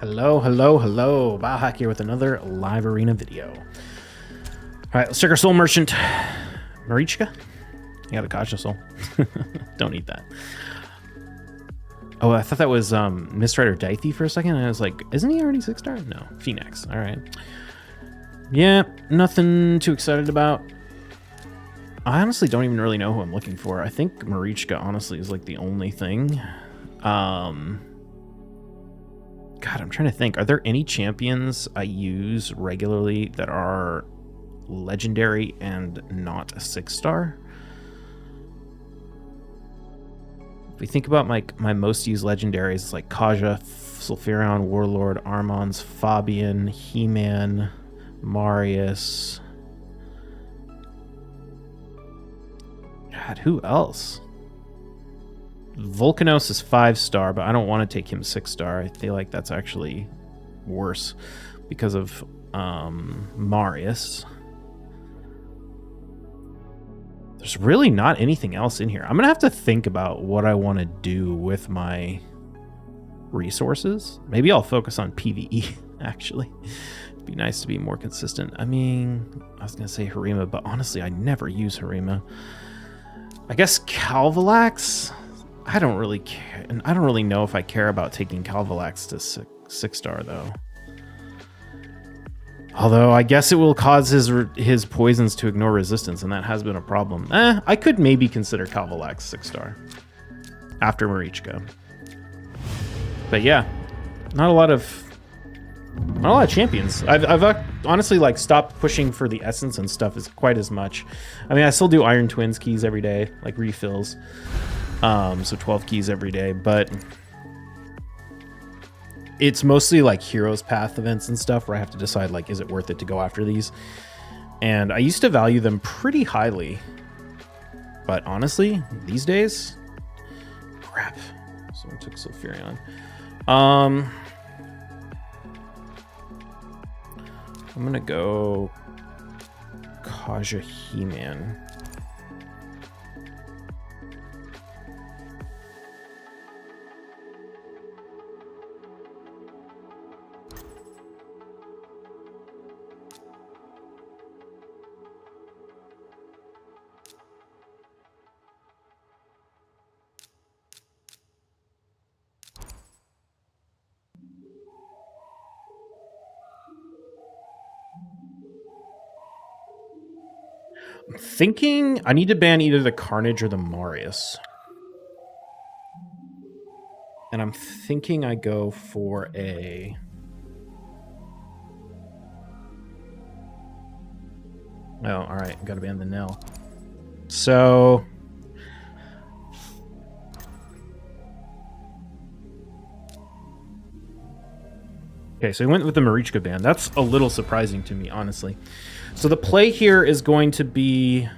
Hello, hello, hello. Biohack here with another live arena video. All right, let's check our soul merchant. Marichka? You got a Kasha soul. Don't eat that. Oh, I thought that was Mistrider Daithy for a second. And I was like, isn't he already 6-star? No, Phoenix. All right. Yeah, nothing too excited about. I honestly don't even really know who I'm looking for. I think Marichka honestly is like the only thing. God, I'm trying to think. Are there any champions I use regularly that are legendary and not a 6-star? If we think about my most used legendaries, it's like Kaja, Sulfurion, Warlord, Armons, Fabian, He-Man, Marius. God, who else? Volcanos is 5-star, but I don't want to take him 6-star. I feel like that's actually worse because of Marius. There's really not anything else in here. I'm going to have to think about what I want to do with my resources. Maybe I'll focus on PvE, actually. It'd be nice to be more consistent. I mean, I was going to say Harima, but honestly, I never use Harima. I guess Kalvalax? I don't really care, and I don't really know if I care about taking Kalvalax to 6-star though. Although I guess it will cause his poisons to ignore resistance, and that has been a problem. I could maybe consider Kalvalax 6-star after Marichka. But yeah, not a lot of champions. I've honestly like stopped pushing for the essence and stuff as quite as much. I mean, I still do Iron Twins keys every day, like refills. So 12 keys every day, but it's mostly like Heroes Path events and stuff where I have to decide, like, is it worth it to go after these? And I used to value them pretty highly, but honestly, these days, crap. Someone took Sulfurion. I'm gonna go Kaja He-Man. I'm thinking I need to ban either the Carnage or the Marius. And I'm thinking I go for a... Oh, all right. Got to ban the Nil. So... Okay, so we went with the Marichka ban. That's a little surprising to me, honestly. So the play here is going to be...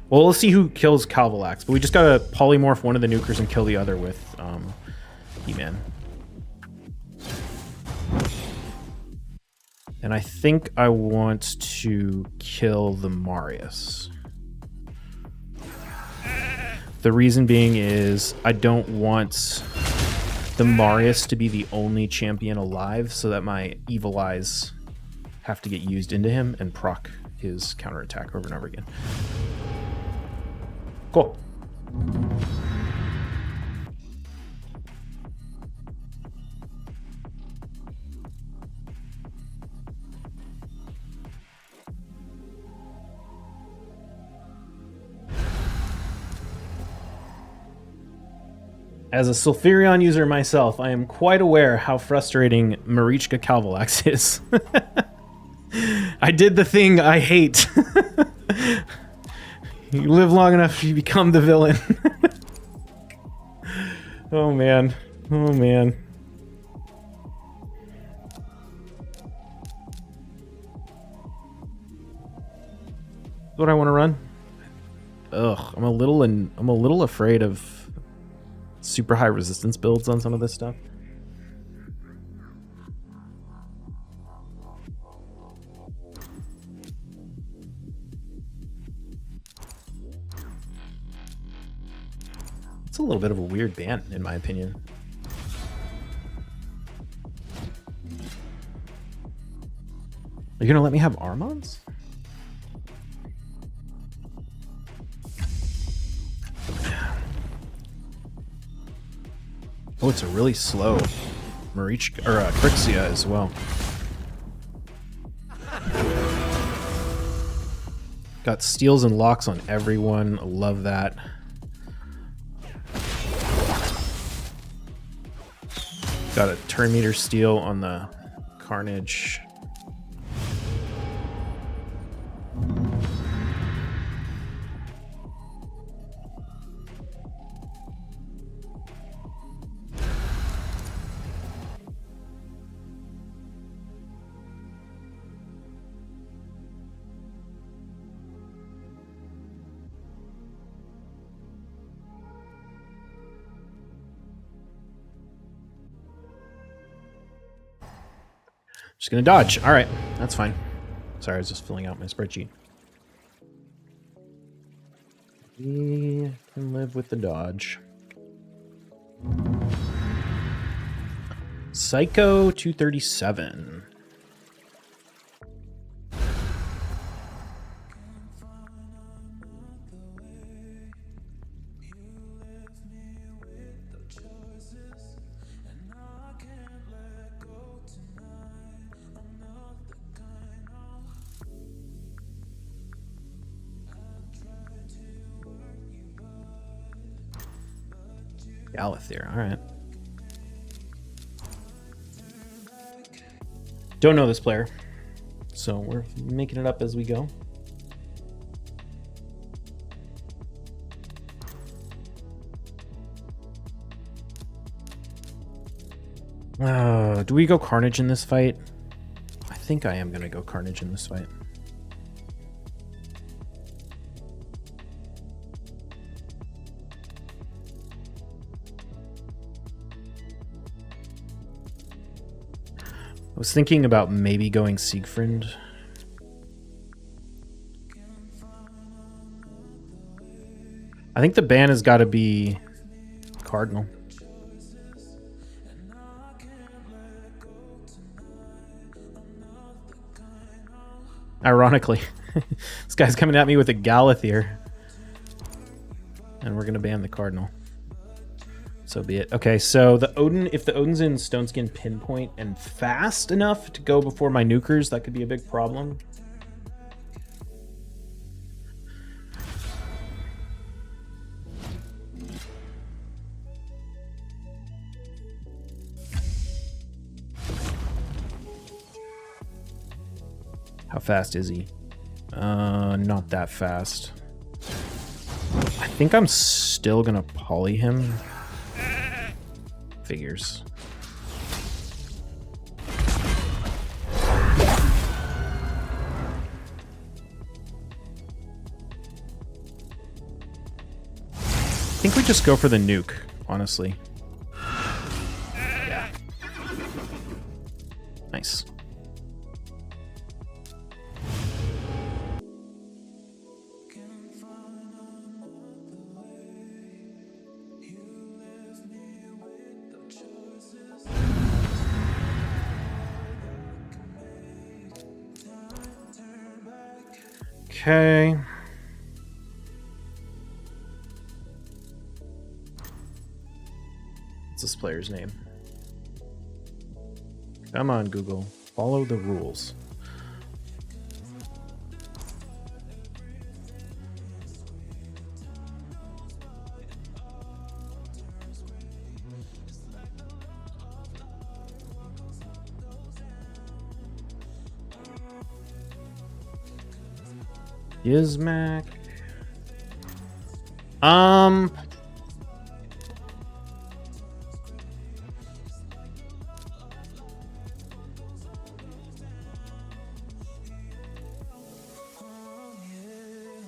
Well, let's see who kills Kalvalax. But we just got to polymorph one of the nukers and kill the other with He-Man. And I think I want to kill the Marius. The reason being is I don't want the Marius to be the only champion alive so that my Evil Eyes have to get used into him and proc his counterattack over and over again. Cool. As a Sulfurion user myself, I am quite aware how frustrating Marichka Kalvalax is. I did the thing I hate. You live long enough, you become the villain. Oh man. Oh man. What I want to run? Ugh, I'm a little afraid of super high resistance builds on some of this stuff. It's a little bit of a weird ban, in my opinion. Are you gonna let me have Armons? Oh, it's a really slow Marichka, or Crixia as well. Got steals and locks on everyone. Love that. Got a turn meter steal on the Carnage. Just gonna dodge. All right, that's fine. Sorry, I was just filling out my spreadsheet. We can live with the dodge. Psycho 237. Galathier, all right. Don't know this player, so we're making it up as we go. Do we go Carnage in this fight? I think I am going to go Carnage in this fight. I was thinking about maybe going Siegfried. I think the ban has got to be Cardinal. Ironically, this guy's coming at me with a Galathier. And we're going to ban the Cardinal. So be it. Okay, so the Odin, if the Odin's in Stoneskin Pinpoint and fast enough to go before my nukers, that could be a big problem. How fast is he? Not that fast. I think I'm still gonna poly him. Figures. I think we just go for the nuke, honestly. Yeah. Nice. Okay. What's this player's name? Come on, Google. Follow the rules. Gizmak.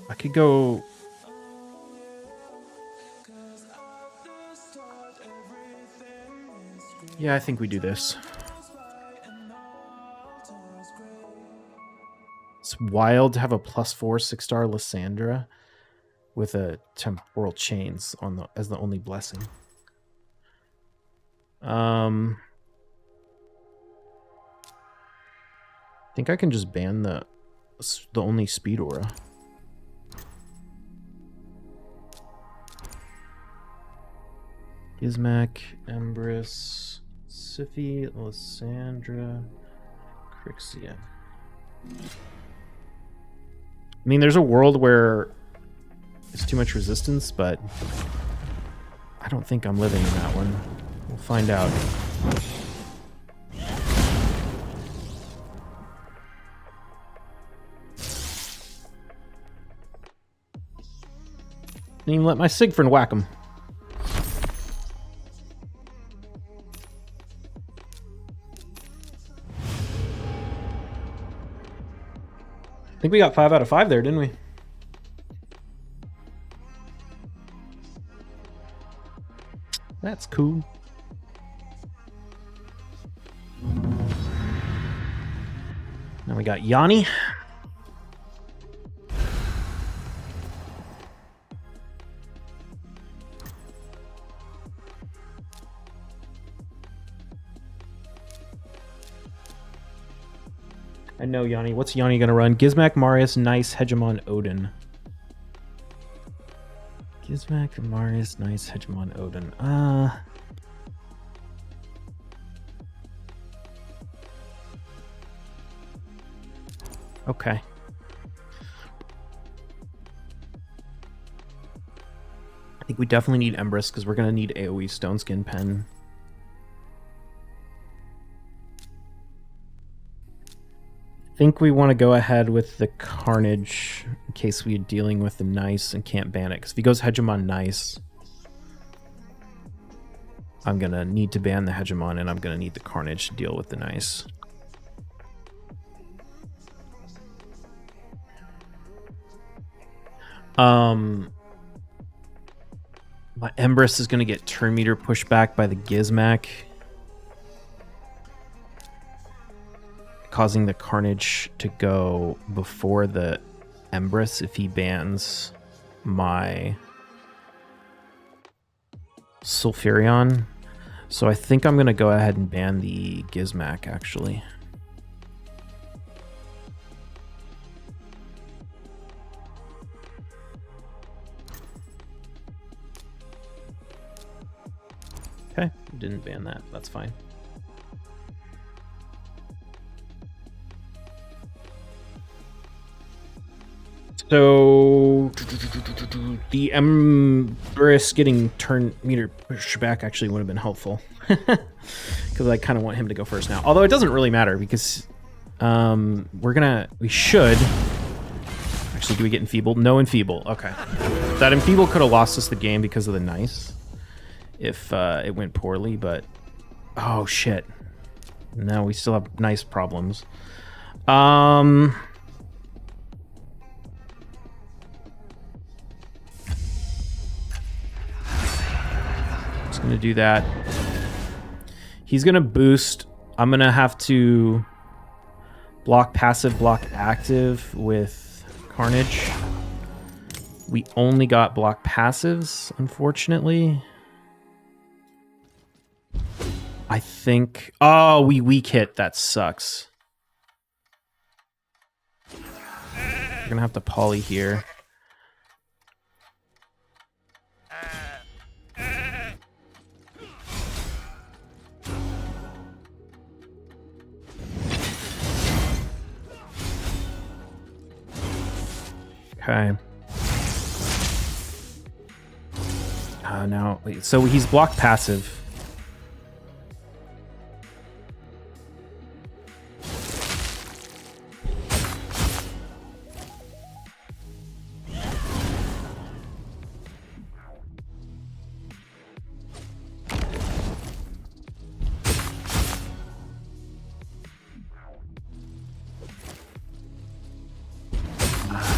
I could go. Yeah, I think we do this. It's wild to have a +4 6-star Lysandra with a temporal chains on the as the only blessing. I think I can just ban the only speed aura. Gizmak, Empress, Siphi, Lysandra, Crixia. I mean, there's a world where it's too much resistance, but I don't think I'm living in that one. We'll find out. Didn't even let my Sigfriend whack him. I think we got 5 out of 5 there, didn't we? That's cool. Now we got Yanni. I know Yanni. What's Yanni gonna run? Gizmak, Marius, Nice, Hegemon, Odin. Gizmak, Marius, Nice, Hegemon, Odin. Okay. I think we definitely need Empress because we're gonna need AoE Stoneskin Pen. I think we want to go ahead with the Carnage in case we're dealing with the Nice and can't ban it. Because if he goes Hegemon Nice, I'm going to need to ban the Hegemon and I'm going to need the Carnage to deal with the Nice. My Empress is going to get turn meter pushed back by the Gizmak, causing the Carnage to go before the Empress if he bans my Sulfurion. So I think I'm going to go ahead and ban the Gizmak, actually. Okay, didn't ban that. That's fine. So the Empress getting turn meter push back actually would have been helpful because I kind of want him to go first now. Although it doesn't really matter because we should actually. Do we get enfeebled? No enfeeble. Okay, that enfeeble could have lost us the game because of the Nice if it went poorly. But oh shit, now we still have Nice problems. Gonna do that. He's gonna boost. I'm gonna have to block passive, block active with Carnage. We only got block passives, unfortunately. I think. Oh, we weak hit. That sucks. We're gonna have to poly here. Okay. Now, wait, so he's blocked passive.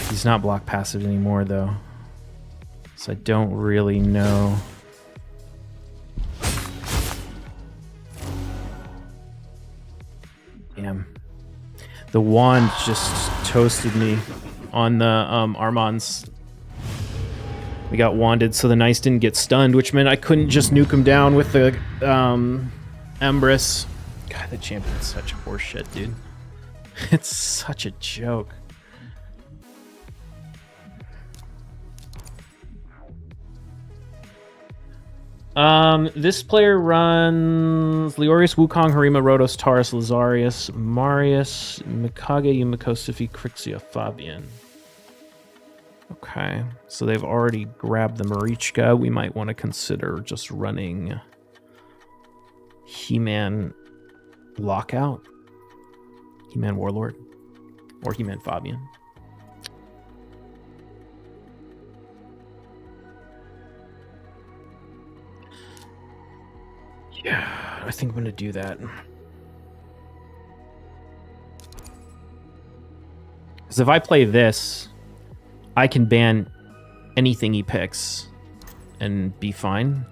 He's not block passive anymore, though. So I don't really know. Damn. The wand just toasted me on the Armons. We got wanded, so the Nice didn't get stunned, which meant I couldn't just nuke him down with the Empress. God, the champion's such horseshit, dude. It's such a joke. This player runs Leorius, Wukong, Harima, Rhodos, Taurus, Lazarius, Marius, Mikage, Yumiko, Sifi, Crixia, Fabian. Okay, so they've already grabbed the Marichka. We might want to consider just running He-Man Lockout, He-Man Warlord, or He-Man Fabian. Yeah, I think I'm going to do that. Because if I play this, I can ban anything he picks and be fine.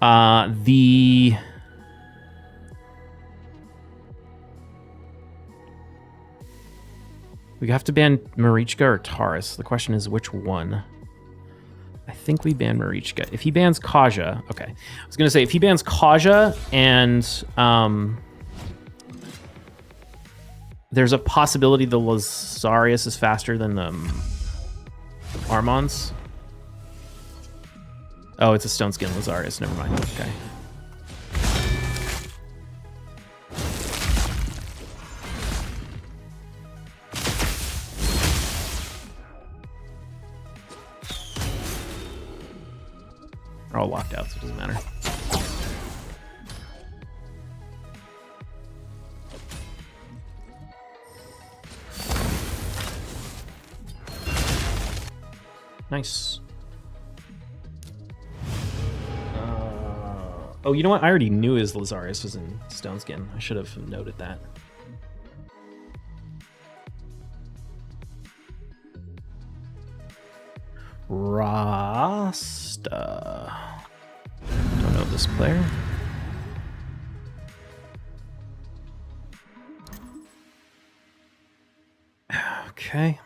We have to ban Marichka or Taurus. The question is which one? I think we ban Marichka. If he bans Kaja, okay. I was gonna say if he bans Kaja and there's a possibility the Lazarius is faster than the Armons. Oh, it's a Stone Skin Lazarius. Never mind. Okay. They're all locked out, so it doesn't matter. Nice. Oh, you know what? I already knew his Lazarius was in Stone Skin. I should have noted that. Rasta. Don't know this player. Okay.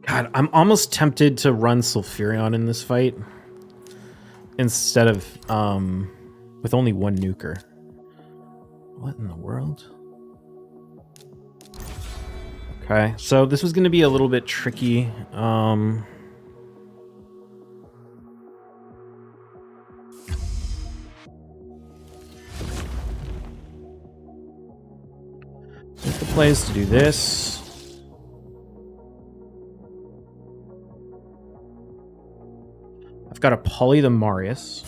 God, I'm almost tempted to run Sulfurion in this fight instead of with only one nuker. What in the world? Okay, so this was going to be a little bit tricky. I think the play is to do this. I've got a Poly the Marius.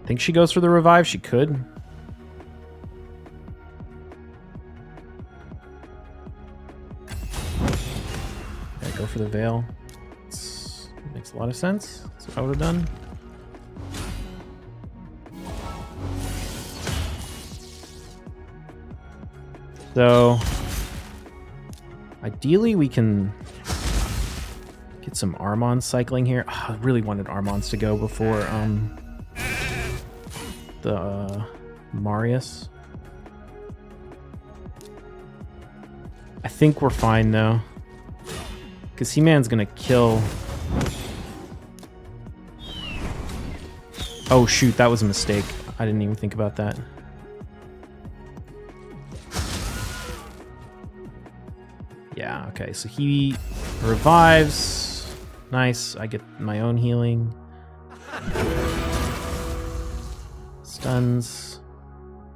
Think she goes for the revive? She could. Okay, go for the veil. Makes a lot of sense. That's what I would have done. So, ideally we can get some Armons cycling here. Oh, I really wanted Armons to go before the Marius. I think we're fine though, because He-Man's gonna kill. Oh shoot, that was a mistake. I didn't even think about that. Yeah, okay, so he revives. Nice, I get my own healing. Stuns,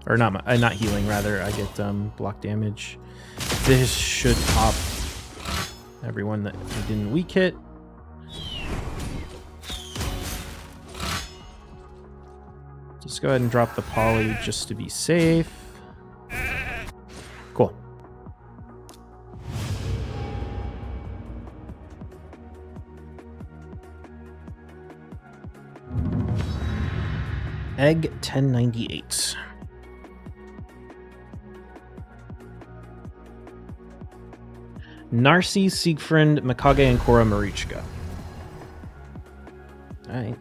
or not healing, rather. I get block damage. This should pop everyone that I didn't weak hit. Just go ahead and drop the poly just to be safe. Cool. Egg 1098. Narcy, Siegfried, Mikage, and Korra Marichka. Alright.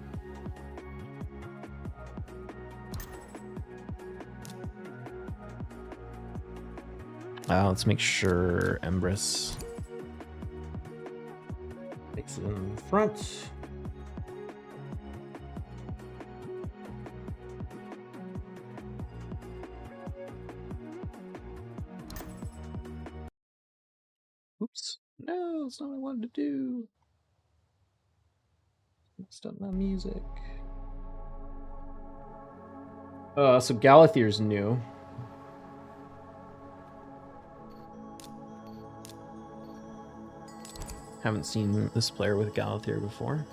Let's make sure Empress takes it in front. Oops. No, that's not what I wanted to do. Messed up my music. So Galathier's new. Haven't seen this player with Galathier before.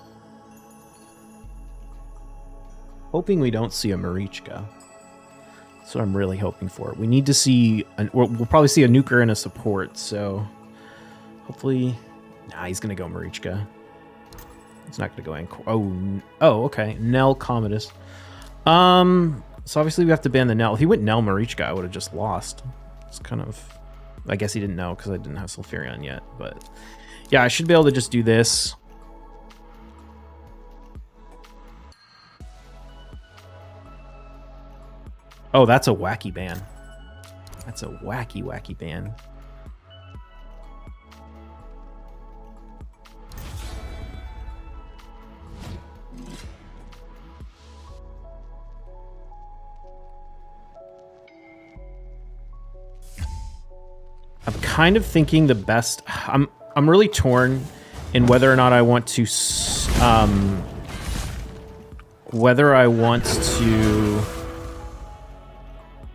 Hoping we don't see a Marichka. That's what I'm really hoping for. We need to see... we'll probably see a nuker and a support, so... Hopefully... Nah, he's going to go Marichka. He's not going to go... Oh, okay. Nell Commodus. So obviously we have to ban the Nell. If he went Nell Marichka, I would have just lost. It's kind of... I guess he didn't know because I didn't have Sulfurion yet, but... Yeah, I should be able to just do this. Oh, that's a wacky ban. That's a wacky, wacky ban. I'm kind of thinking the best... I'm really torn in whether or not I want to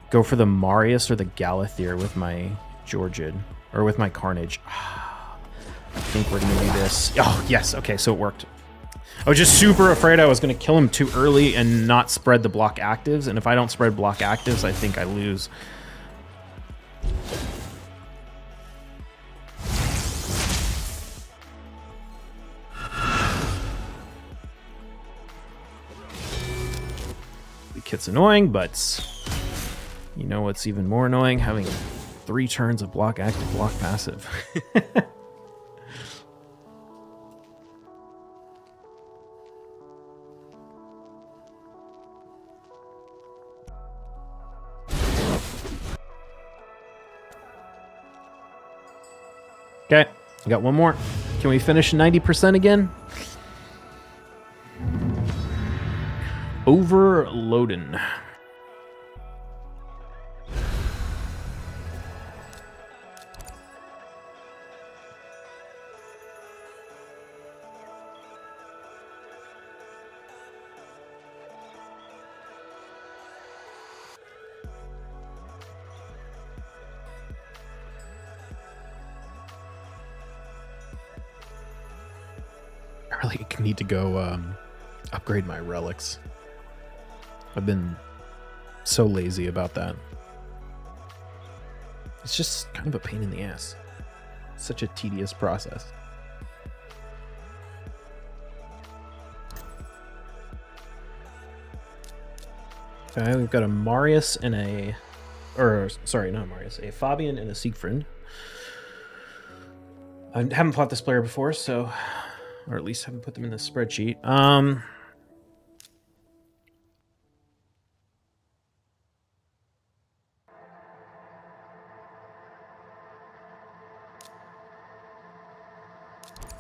go for the Marius or the Galathier with my Georgid or with my Carnage. I think we're gonna do this. Oh yes, okay, so it worked. I was just super afraid I was gonna kill him too early and not spread the block actives, and if I don't spread block actives, I think I lose. Kit's annoying, but you know what's even more annoying? Having 3 turns of block active, block passive. Okay, I got one more. Can we finish 90% again? Overloading. I really need to go upgrade my relics. I've been so lazy about that. It's just kind of a pain in the ass. Such a tedious process. Okay, we've got a Marius and a... Or, sorry, not Marius. A Fabian and a Siegfried. I haven't fought this player before, so... Or at least haven't put them in the spreadsheet.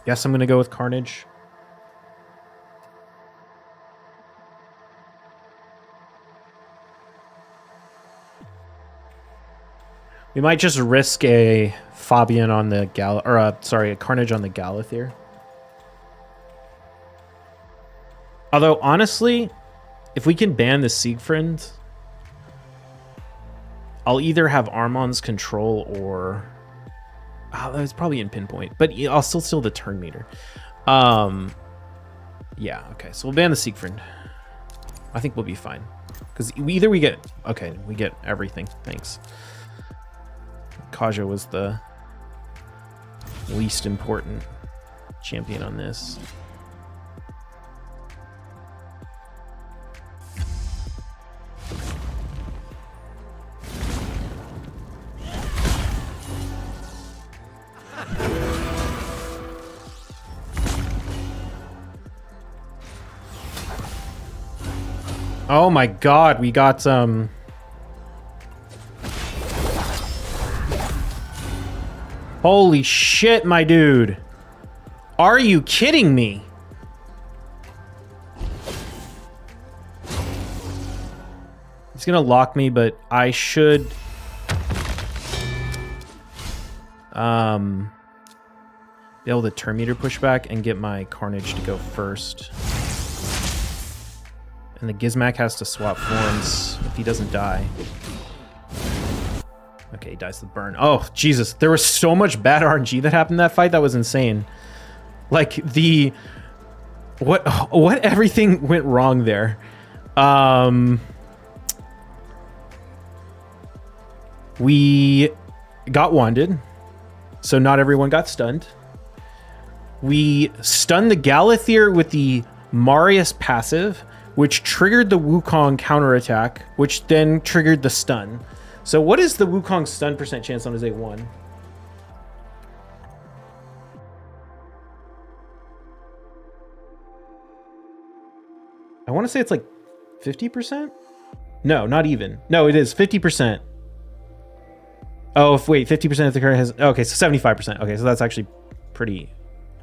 Guess I'm gonna go with Carnage. We might just risk a Fabian on the a Carnage on the Galathier. Although honestly, if we can ban the Siegfried, I'll either have Armon's control or it's probably in pinpoint, but I'll still steal the turn meter. Yeah, okay, so we'll ban the Siegfried. I think we'll be fine. Because either we get... Okay, we get everything. Thanks. Kaja was the least important champion on this. Oh my god, we got Holy shit, my dude. Are you kidding me? He's gonna lock me, but I should be able to turn meter pushback and get my Carnage to go first. And the Gizmak has to swap forms if he doesn't die. Okay, he dies to the burn. Oh, Jesus. There was so much bad RNG that happened in that fight. That was insane. Like, the... What everything went wrong there. We got wanded. So not everyone got stunned. We stunned the Galathier with the Marius passive, which triggered the Wukong counterattack, which then triggered the stun. So what is the Wukong stun % chance on his A1? I want to say it's like 50%? No, not even. No, it is 50%. Oh, wait, 50% of the current has... Okay, so 75%. Okay, so that's actually pretty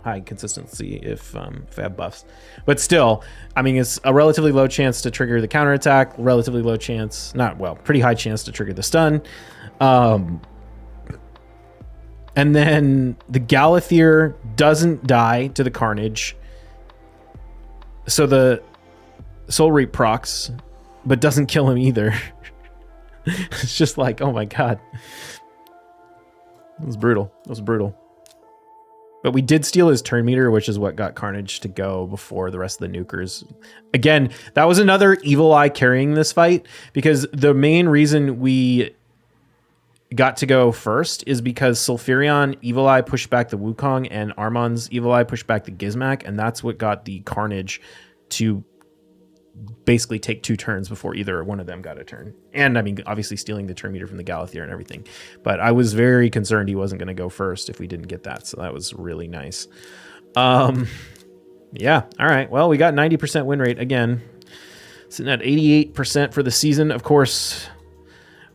high consistency if I have buffs. But still, I mean, it's a relatively low chance to trigger the counterattack, relatively low chance, not, well, pretty high chance to trigger the stun. And then the Galathier doesn't die to the Carnage. So the Soul Reap procs, but doesn't kill him either. It's just like, oh my god. It was brutal. It was brutal. But we did steal his turn meter, which is what got Carnage to go before the rest of the nukers. Again, that was another Evil Eye carrying this fight, because the main reason we got to go first is because Sulfurion Evil Eye pushed back the Wukong and Armon's Evil Eye pushed back the Gizmak, and that's what got the Carnage to basically take 2 turns before either one of them got a turn. And I mean, obviously stealing the turn meter from the Galathier and everything. But I was very concerned he wasn't going to go first if we didn't get that. So that was really nice. Yeah. All right. Well, we got 90% win rate again. Sitting at 88% for the season. Of course,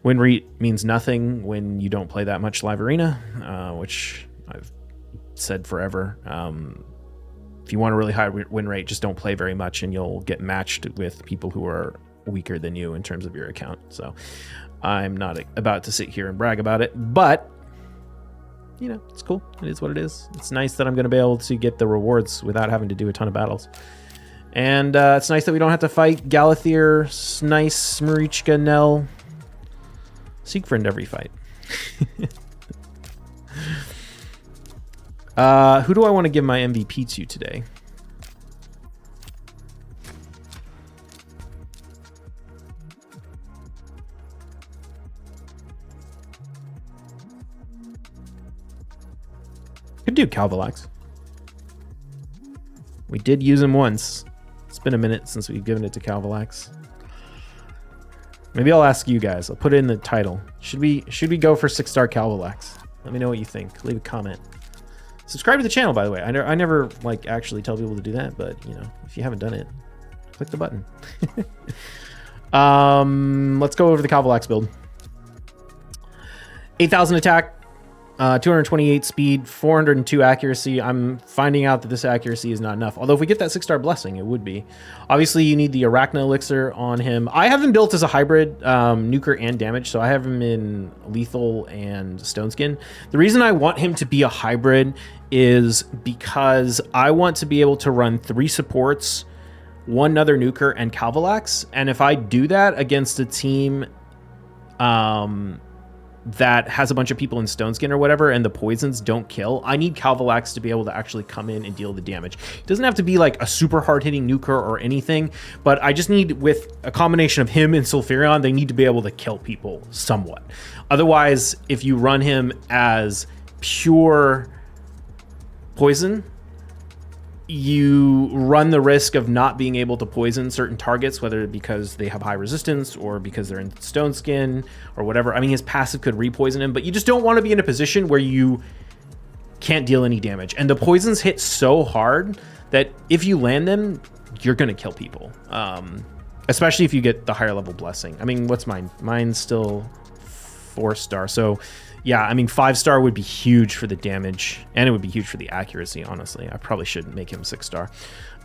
win rate means nothing when you don't play that much live arena, which I've said forever. If you want a really high win rate, just don't play very much and you'll get matched with people who are weaker than you in terms of your account. So I'm not about to sit here and brag about it, but you know, it's cool. It is what it is. It's nice that I'm going to be able to get the rewards without having to do a ton of battles. And it's nice that we don't have to fight Galathier, Snice, Marichka, Nell, Siegfried every fight. Who do I want to give my MVP to today? Could do Kalvalax. We did use him once. It's been a minute since we've given it to Kalvalax. Maybe I'll ask you guys. I'll put it in the title. Should we go for 6-star Kalvalax? Let me know what you think. Leave a comment. Subscribe to the channel, by the way. I never like actually tell people to do that, but you know, if you haven't done it, click the button. Let's go over the Kalvalax build. 8,000 attack, 228 speed, 402 accuracy. I'm finding out that this accuracy is not enough. Although if we get that 6-star blessing, it would be. Obviously, you need the Arachna Elixir on him. I have him built as a hybrid, nuker and damage, so I have him in lethal and stone skin. The reason I want him to be a hybrid is because I want to be able to run 3 supports, 1 other nuker, and Kalvalax. And if I do that against a team that has a bunch of people in Stone Skin or whatever, and the poisons don't kill, I need Kalvalax to be able to actually come in and deal the damage. It doesn't have to be like a super hard-hitting nuker or anything, but I just need, with a combination of him and Sulfurion, they need to be able to kill people somewhat. Otherwise, if you run him as pure poison, you run the risk of not being able to poison certain targets, whether because they have high resistance or because they're in Stone Skin or whatever. I mean, his passive could repoison him, but you just don't want to be in a position where you can't deal any damage. And the poisons hit so hard that if you land them, you're going to kill people. Especially if you get the higher level blessing. I mean, what's mine? Mine's still 4-star. So yeah, I mean, 5-star would be huge for the damage, and it would be huge for the accuracy, honestly. I probably shouldn't make him 6-star.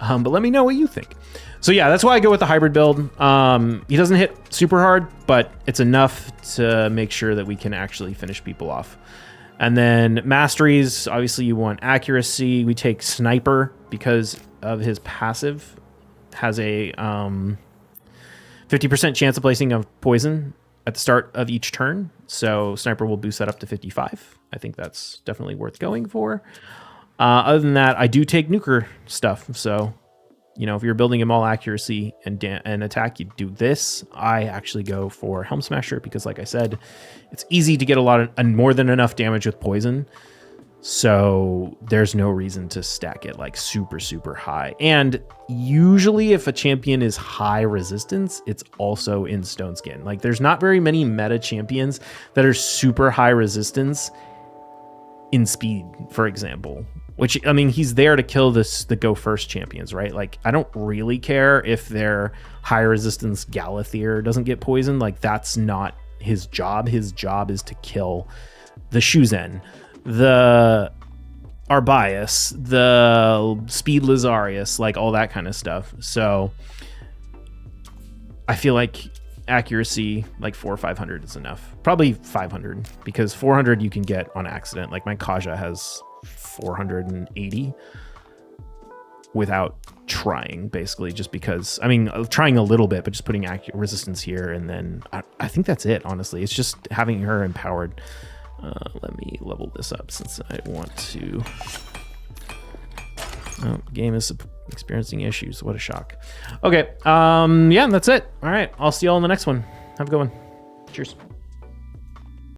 But let me know what you think. So yeah, that's why I go with the hybrid build. He doesn't hit super hard, but it's enough to make sure that we can actually finish people off. And then masteries, obviously you want accuracy. We take Sniper because of his passive. Has a 50% chance of placing a poison at the start of each turn. So Sniper will boost that up to 55. I think that's definitely worth going for. Other than that, I do take nuker stuff. So, you know, if you're building him all accuracy and attack, you do this. I actually go for Helm Smasher because, like I said, it's easy to get a lot of more than enough damage with poison. So there's no reason to stack it like super, super high. And usually if a champion is high resistance, it's also in Stone Skin. Like there's not very many meta champions that are super high resistance in speed, for example, which, I mean, he's there to kill the go first champions, right? Like I don't really care if their high resistance Galathier doesn't get poisoned. Like that's not his job. His job is to kill the Shuzen, the Arbias, the Speed Lazarius, like all that kind of stuff. So I feel like accuracy, like 400 or 500 is enough. Probably 500, because 400 you can get on accident. Like my Kaja has 480 without trying, basically, just because, I mean, trying a little bit, but just putting resistance here. And then I think that's it, honestly. It's just having her empowered. Let me level this up since I want to. Oh, game is experiencing issues. What a shock. Okay. Yeah, that's it. All right. I'll see y'all in the next one. Have a good one. Cheers.